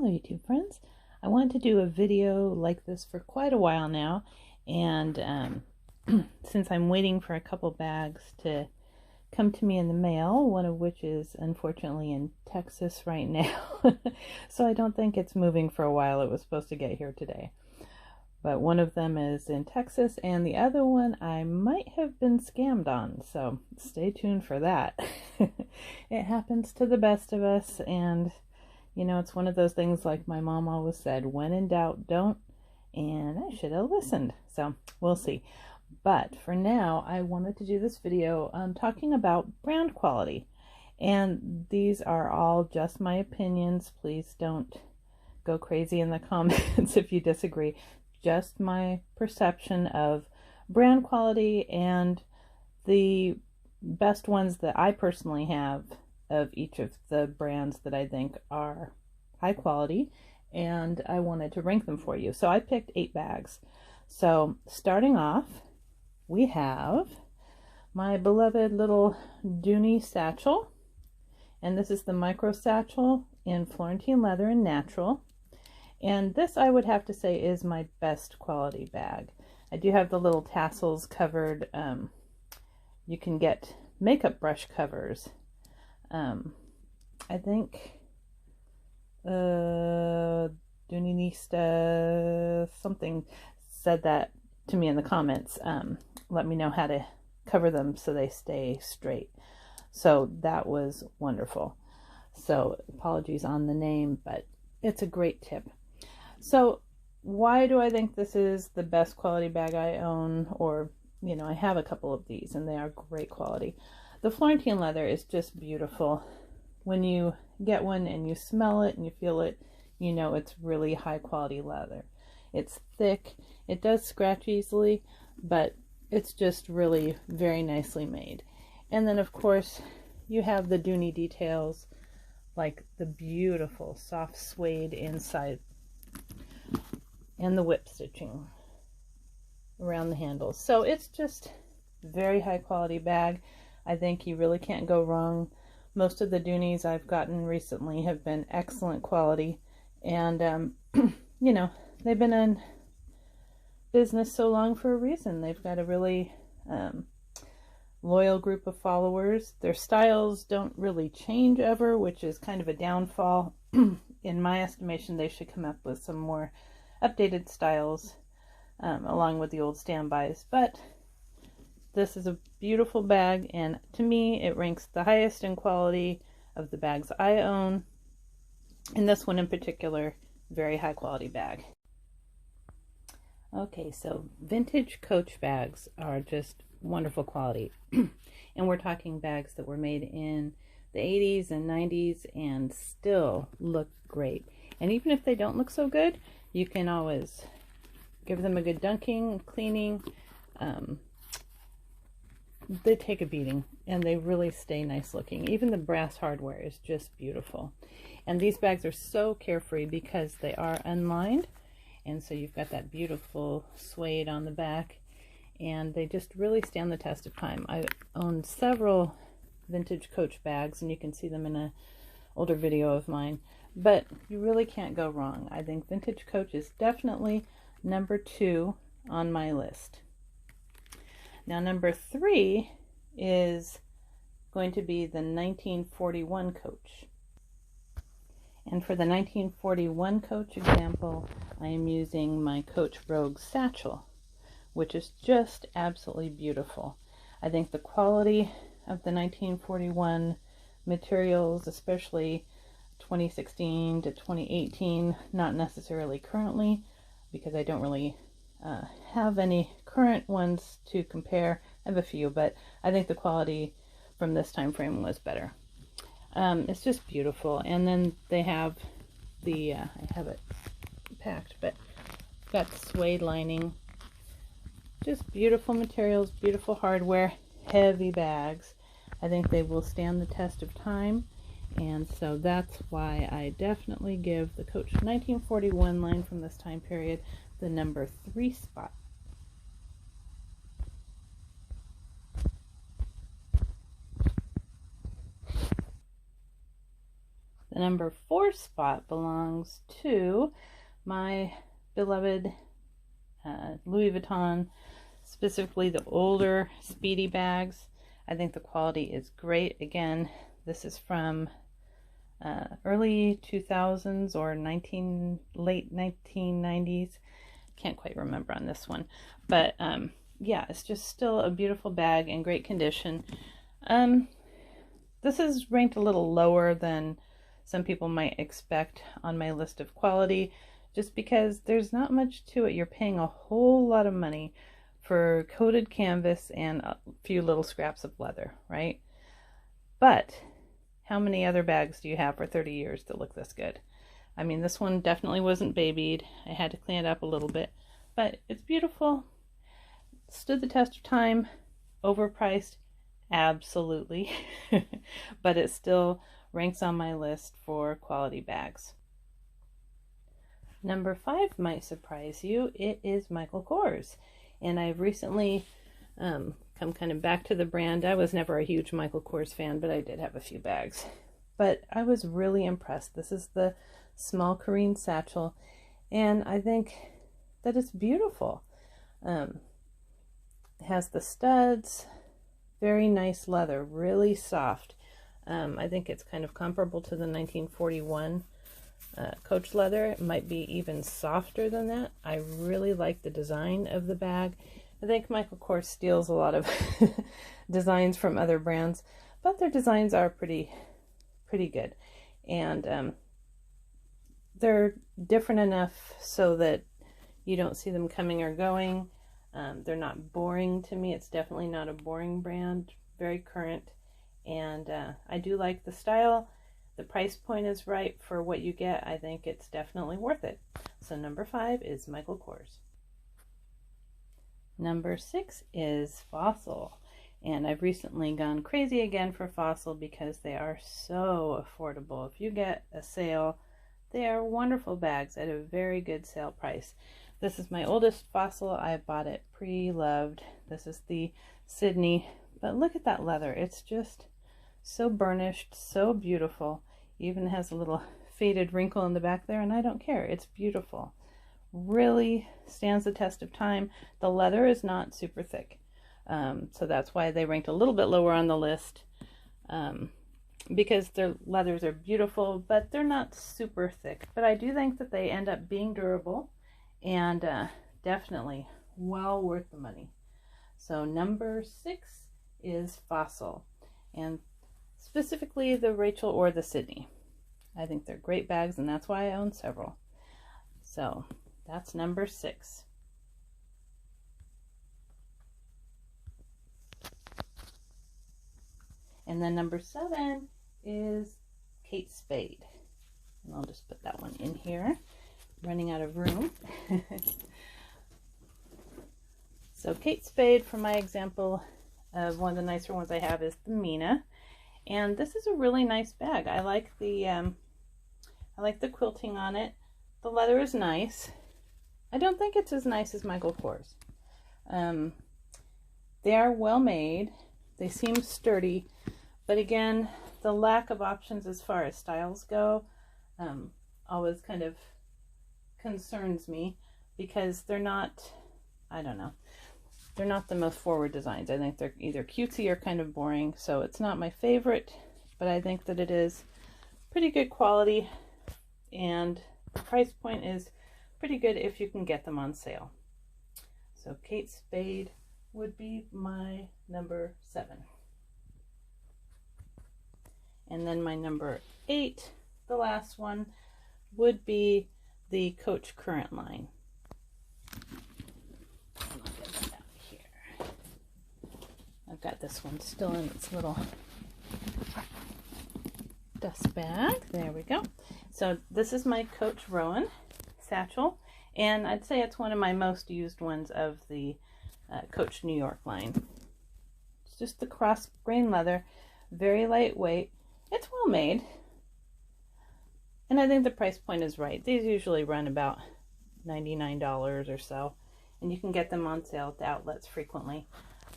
Hello YouTube friends. I wanted to do a video like this for quite a while now, and since I'm waiting for a couple bags to come to me in the mail, one of which is unfortunately in Texas right now, so I don't think it's moving for a while. It was supposed to get here today, but one of them is in Texas and the other one I might have been scammed on, so stay tuned for that. It happens to the best of us, and you know, it's one of those things like my mom always said, when in doubt, don't, and I should have listened. So we'll see. But for now, I wanted to do this video talking about brand quality. And these are all just my opinions. Please don't go crazy in the comments if you disagree. Just my perception of brand quality and the best ones that I personally have of each of the brands that I think are high quality, and I wanted to rank them for you. So I picked 8 bags. So starting off, we have my beloved little Dooney satchel, and this is the micro satchel in Florentine leather and natural, and this I would have to say is my best quality bag. I do have the little tassels covered. You can get makeup brush covers. I think Dooney something said that to me in the comments. Let me know how to cover them so they stay straight. So that was wonderful. So apologies on the name, but it's a great tip. So why do I think this is the best quality bag I own? Or, you know, I have a couple of these and they are great quality. The Florentine leather is just beautiful. When you get one and you smell it and you feel it, you know it's really high quality leather. It's thick, it does scratch easily, but it's just really very nicely made. And then of course you have the Dooney details, like the beautiful soft suede inside and the whip stitching around the handles. So it's just very high quality bag. I think you really can't go wrong. Most of the Dooneys I've gotten recently have been excellent quality, and you know, they've been in business so long for a reason. They've got a really loyal group of followers. Their styles don't really change ever, which is kind of a downfall. In my estimation, they should come up with some more updated styles along with the old standbys, but this is a beautiful bag, and to me it ranks the highest in quality of the bags I own, and this one in particular, very high quality bag. Okay, so vintage Coach bags are just wonderful quality. And we're talking bags that were made in the 80s and 90s and still look great. And even if they don't look so good, you can always give them a good dunking, cleaning. They take a beating and they really stay nice looking. Even the brass hardware is just beautiful. And these bags are so carefree because they are unlined, and so you've got that beautiful suede on the back, and they just really stand the test of time. I own several vintage Coach bags, and you can see them in an older video of mine, but you really can't go wrong. I think vintage Coach is definitely number 2 on my list. Now number 3 is going to be the 1941 Coach. And for the 1941 Coach example, I am using my Coach Rogue satchel, which is just absolutely beautiful. I think the quality of the 1941 materials, especially 2016 to 2018, not necessarily currently, because I don't really have any current ones to compare. I have a few, but I think the quality from this time frame was better. It's just beautiful. And then they have the I have it packed, but got suede lining. Just beautiful materials, beautiful hardware, heavy bags. I think they will stand the test of time, and so that's why I definitely give the Coach 1941 line from this time period the number 3 spot. The number 4 spot belongs to my beloved Louis Vuitton, specifically the older Speedy bags. I think the quality is great. Again, this is from early 2000s or late 1990s. Can't quite remember on this one, but yeah, it's just still a beautiful bag in great condition. This is ranked a little lower than some people might expect on my list of quality, just because there's not much to it. You're paying a whole lot of money for coated canvas and a few little scraps of leather, right? But how many other bags do you have for 30 years that look this good? I mean, this one definitely wasn't babied. I had to clean it up a little bit, but it's beautiful. Stood the test of time. Overpriced? Absolutely. But it still ranks on my list for quality bags. Number 5 might surprise you. It is Michael Kors. And I've recently come kind of back to the brand. I was never a huge Michael Kors fan, but I did have a few bags. But I was really impressed. This is the small careen satchel, and I think that it's beautiful. It has the studs, very nice leather, really soft. I think it's kind of comparable to the 1941 Coach leather. It might be even softer than that. I really like the design of the bag. I think Michael Kors steals a lot of designs from other brands, but their designs are pretty good, and they're different enough so that you don't see them coming or going. They're not boring to me. It's definitely not a boring brand. Very current, and I do like the style. The price point is right for what you get. I think it's definitely worth it. So number 5 is Michael Kors. Number 6 is Fossil. And I've recently gone crazy again for Fossil because they are so affordable. If you get a sale, they are wonderful bags at a very good sale price. This is my oldest Fossil. I bought it pre-loved. This is the Sydney. But look at that leather. It's just so burnished, so beautiful. Even has a little faded wrinkle in the back there, and I don't care. It's beautiful. Really stands the test of time. The leather is not super thick, so that's why they ranked a little bit lower on the list, because their leathers are beautiful, but they're not super thick. But I do think that they end up being durable, and definitely well worth the money. So number 6 is Fossil, and specifically the Rachel or the Sydney. I think they're great bags, and that's why I own several. So that's number 6. And then number 7 is Kate Spade. And I'll just put that one in here. Running out of room. So Kate Spade, for my example of one of the nicer ones I have, is the Mina. And this is a really nice bag. I like the quilting on it. The leather is nice. I don't think it's as nice as Michael Kors. They are well made. They seem sturdy, but again, the lack of options as far as styles go always kind of concerns me, because they're not, I don't know, they're not the most forward designs. I think they're either cutesy or kind of boring, so it's not my favorite, but I think that it is pretty good quality, and the price point is pretty good if you can get them on sale. So Kate Spade would be my number 7. And then my number 8, the last one, would be the Coach Current line. And I'll get that out here. I've got this one still in its little dust bag. There we go. So this is my Coach Rowan satchel, and I'd say it's one of my most used ones of the Coach New York line. It's just the cross grain leather, very lightweight. It's well made, and I think the price point is right. These usually run about $99 or so, and you can get them on sale at the outlets frequently.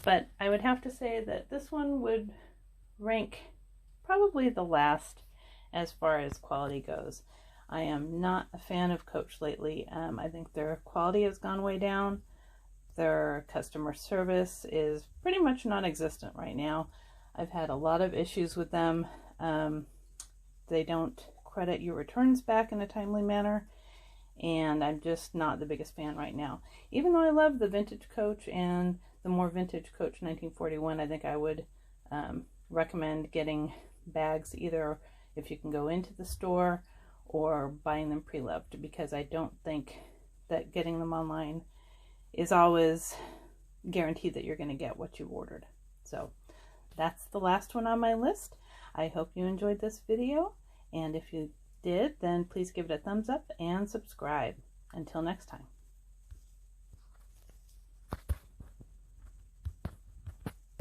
But I would have to say that this one would rank probably the last as far as quality goes. I am not a fan of Coach lately. I think their quality has gone way down. Their customer service is pretty much non-existent right now. I've had a lot of issues with them. They don't credit your returns back in a timely manner, and I'm just not the biggest fan right now. Even though I love the vintage Coach and the more vintage Coach 1941, I think I would recommend getting bags either if you can go into the store or buying them pre-loved, because I don't think that getting them online is always guaranteed that you're going to get what you ordered. So that's the last one on my list. I hope you enjoyed this video, and if you did, then please give it a thumbs up and subscribe. Until next time.